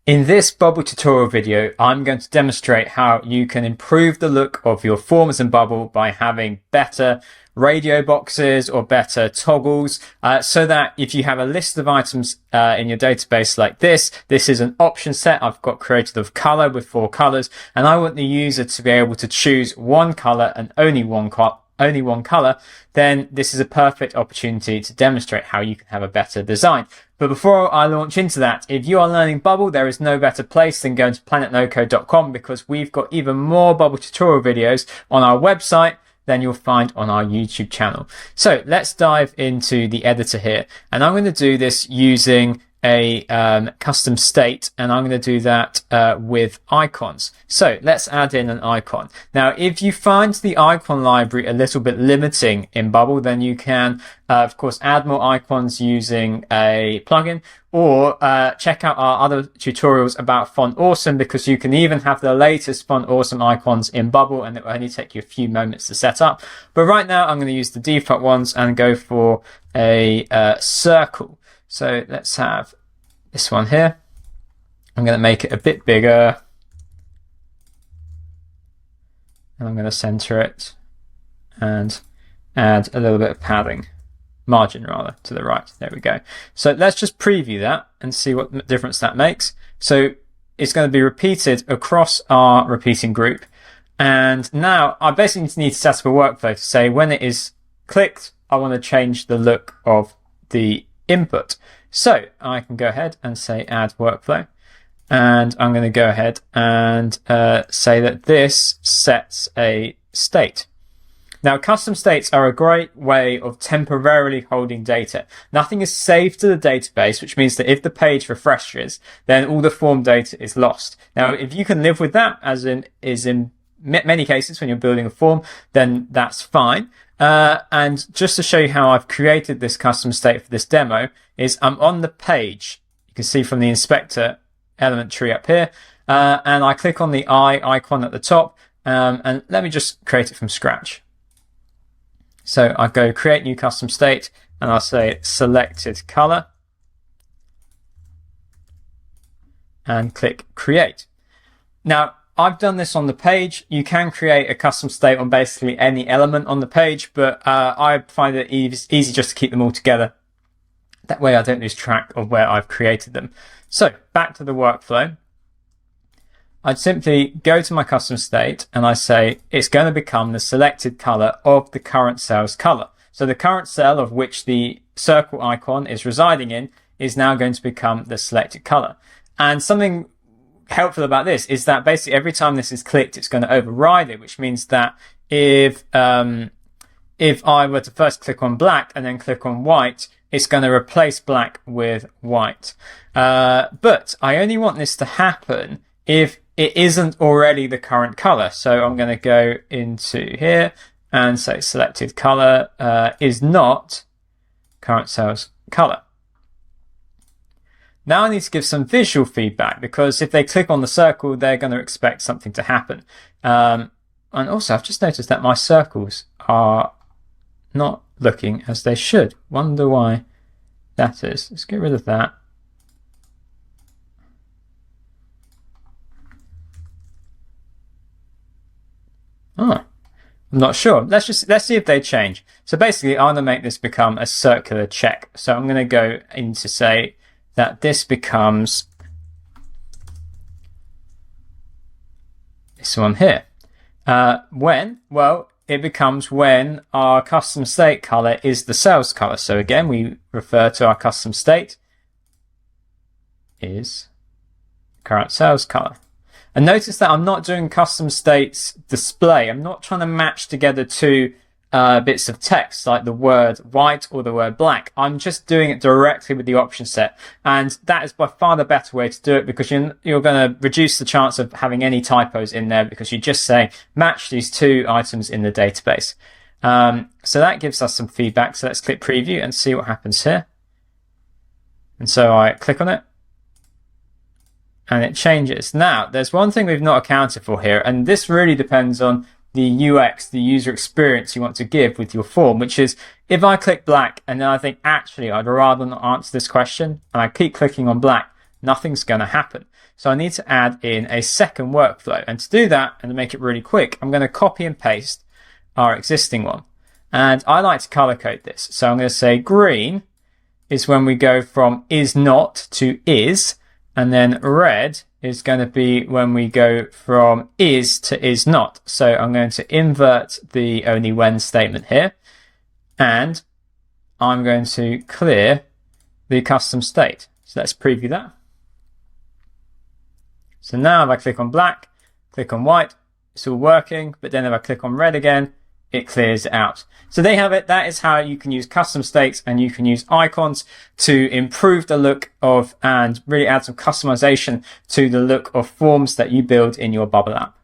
In this Bubble tutorial video, I'm going to demonstrate how you can improve the look of your forms in Bubble by having better radio boxes or better toggles, so that if you have a list of items in your database like this is an option set I've got created of color with 4 colors, and I want the user to be able to choose one color and only one color, then this is a perfect opportunity to demonstrate how you can have a better design. But before I launch into that, if you are learning Bubble, there is no better place than going to planetnocode.com, because we've got even more Bubble tutorial videos on our website than you'll find on our YouTube channel. So let's dive into the editor here. And I'm going to do this using a custom state, and I'm going to do that with icons. So let's add in an icon. Now, if you find the icon library a little bit limiting in Bubble, then you can of course add more icons using a plugin, or check out our other tutorials about Font Awesome, because you can even have the latest Font Awesome icons in Bubble, and it will only take you a few moments to set up. But right now I'm going to use the default ones and go for a circle. So let's have this one here. I'm going to make it a bit bigger, and I'm going to center it and add a little bit of padding, margin rather, to the right. There we go. So let's just preview that and see what difference that makes. So it's going to be repeated across our repeating group. And now I basically need to set up a workflow to say when it is clicked, I want to change the look of the input. So I can go ahead and say add workflow, and I'm going to go ahead and say that this sets a state. Now, custom states are a great way of temporarily holding data. Nothing is saved to the database, which means that if the page refreshes, then all the form data is lost. Now, if you can live with that, as in many cases when you're building a form, then that's fine. And just to show you how I've created this custom state for this demo is I'm on the page. You can see from the inspector element tree up here, and I click on the eye icon at the top, and let me just create it from scratch. So I go create new custom state, and I'll say selected color, and click create. Now, I've done this on the page. You can create a custom state on basically any element on the page, but I find it easy just to keep them all together. That way I don't lose track of where I've created them. So back to the workflow. I'd simply go to my custom state, and I say it's going to become the selected color of the current cell's color. So the current cell of which the circle icon is residing in is now going to become the selected color. And something helpful about this is that basically every time this is clicked, it's going to override it, which means that if I were to first click on black and then click on white, it's going to replace black with white. But I only want this to happen if it isn't already the current color. So I'm going to go into here and say selected color is not current cell's color. Now I need to give some visual feedback, because if they click on the circle, they're going to expect something to happen. And also, I've just noticed that my circles are not looking as they should. Wonder why that is. Let's get rid of that. Oh, I'm not sure. Let's see if they change. So basically, I'm going to make this become a circular check. So I'm going to go into say that this becomes this one here. When? Well, it becomes when our custom state color is the cell's color. So again, we refer to our custom state is current cell's color. And notice that I'm not doing custom states display. I'm not trying to match together two bits of text like the word white or the word black. I'm just doing it directly with the option set, and that is by far the better way to do it, because you're going to reduce the chance of having any typos in there, because you just say match these two items in the database. So that gives us some feedback. So let's click preview and see what happens here. And so I click on it, and it changes. Now, there's one thing we've not accounted for here, and this really depends on the UX, the user experience you want to give with your form, which is if I click black and then I think, actually, I'd rather not answer this question, and I keep clicking on black, nothing's going to happen. So I need to add in a second workflow. And to do that and to make it really quick, I'm going to copy and paste our existing one. And I like to color code this. So I'm going to say green is when we go from is not to is. And then red is going to be when we go from is to is not. So I'm going to invert the only when statement here. And I'm going to clear the custom state. So let's preview that. So now if I click on black, click on white, it's all working. But then if I click on red again, it clears it out. So there you have it. That is how you can use custom states and you can use icons to improve the look of and really add some customization to the look of forms that you build in your Bubble app.